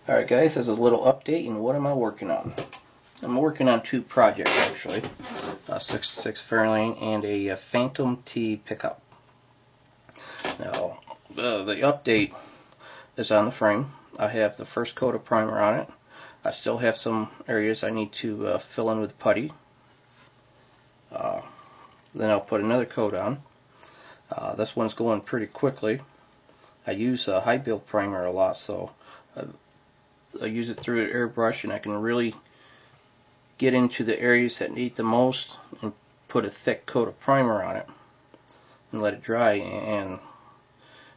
Alright guys, this is a little update and what am I working on? I'm working on two projects actually. A 66 Fairlane and a Phantom T pickup. Now, the update is on the frame. I have the first coat of primer on it. I still have some areas I need to fill in with putty. Then I'll put another coat on. This one's going pretty quickly. I use high build primer a lot, so I use it through an airbrush and I can really get into the areas that need the most and put a thick coat of primer on it and let it dry. And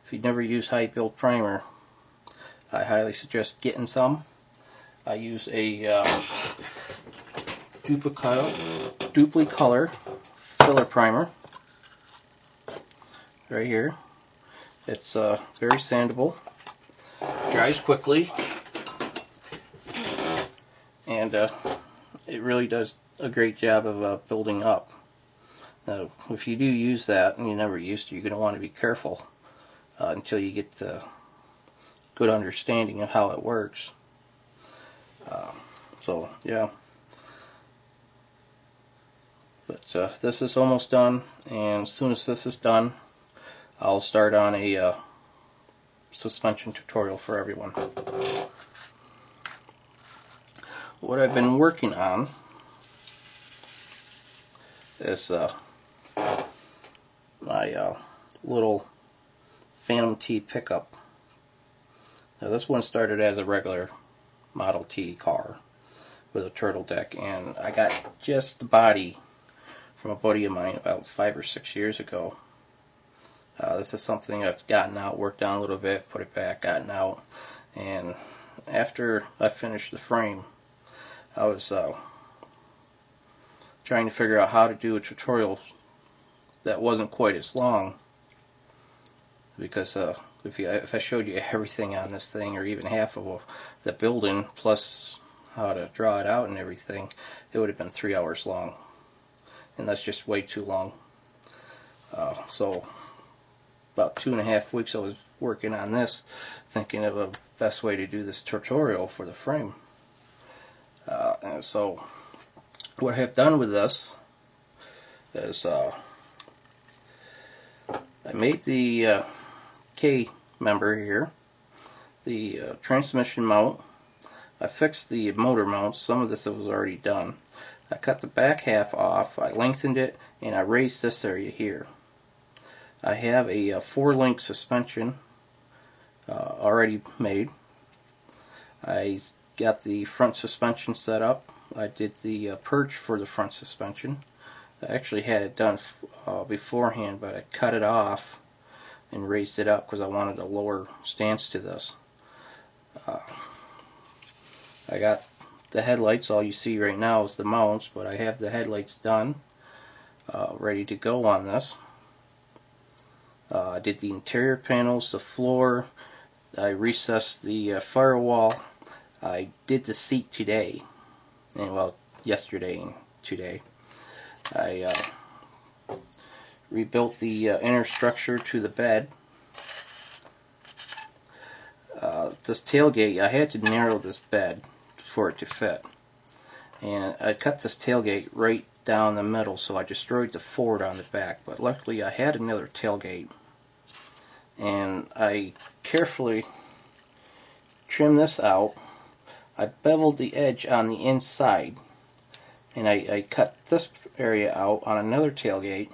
if you've never used high build primer, I highly suggest getting some. I use a Duplicolor filler primer right here. It's very sandable, dries quickly, and it really does a great job of building up. Now, if you do use that and you never used to, you're going to want to be careful until you get the good understanding of how it works. So yeah, but this is almost done, and as soon as this is done, I'll start on a suspension tutorial for everyone. What I've been working on is my little Phantom T pickup. Now this one started as a regular Model T car with a turtle deck, and I got just the body from a buddy of mine about 5 or 6 years ago. This is something I've gotten out, worked on a little bit, put it back, gotten out, and after I finished the frame, I was trying to figure out how to do a tutorial that wasn't quite as long, because if I showed you everything on this thing, or even half of the building plus how to draw it out and everything, it would have been 3 hours long, and that's just way too long. So about 2.5 weeks I was working on this, thinking of a best way to do this tutorial for the frame. And so what I have done with this is I made the K member here, the transmission mount. I fixed the motor mounts. Some of this was already done. I cut the back half off, I lengthened it, and I raised this area here. I have a 4-link suspension already made. I got the front suspension set up. I did the perch for the front suspension. I actually had it done beforehand, but I cut it off and raised it up because I wanted a lower stance to this. I got the headlights. All you see right now is the mounts, but I have the headlights done, ready to go on this. I did the interior panels, the floor. I recessed the firewall. I did the seat today, and well, yesterday and today. I rebuilt the inner structure to the bed. This tailgate, I had to narrow this bed for it to fit, and I cut this tailgate right down the middle, so I destroyed the Ford on the back, but luckily I had another tailgate, and I carefully trimmed this out. I beveled the edge on the inside, and I cut this area out on another tailgate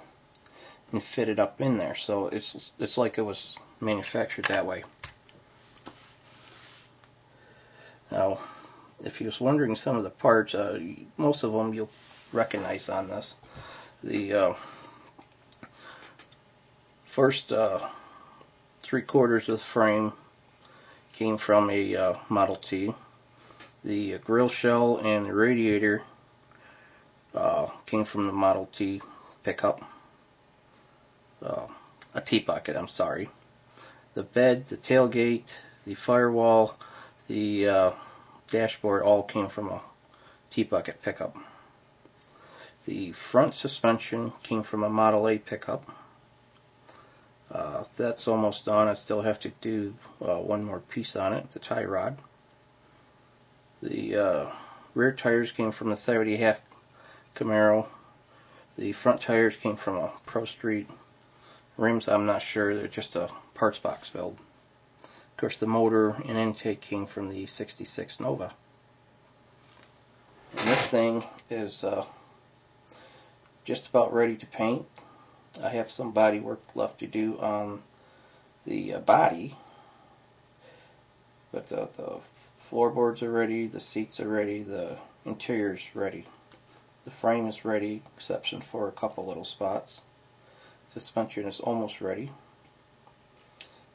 and fit it up in there, so it's like it was manufactured that way. Now, if you was wondering some of the parts, most of them you'll recognize on this. The first 3/4 of the frame came from a Model T. The grill shell and the radiator came from the Model T pickup. A T-bucket, I'm sorry. The bed, the tailgate, the firewall, the dashboard all came from a T-bucket pickup. The front suspension came from a Model A pickup. That's almost done. I still have to do one more piece on it, the tie rod. The rear tires came from the 70 half Camaro. The front tires came from a Pro Street. Rims, I'm not sure, they're just a parts box build. Of course, the motor and intake came from the 66 Nova. And this thing is just about ready to paint. I have some body work left to do on the body, but the floorboards are ready, the seats are ready, the interior is ready. The frame is ready, exception for a couple little spots. Suspension is almost ready.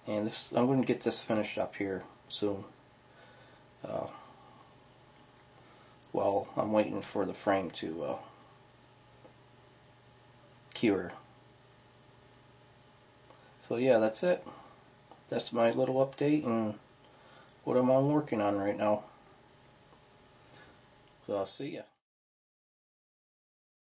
And this, I'm going to get this finished up here soon. While I'm waiting for the frame to cure. So yeah, that's it. That's my little update and what I'm working on right now. So I'll see ya.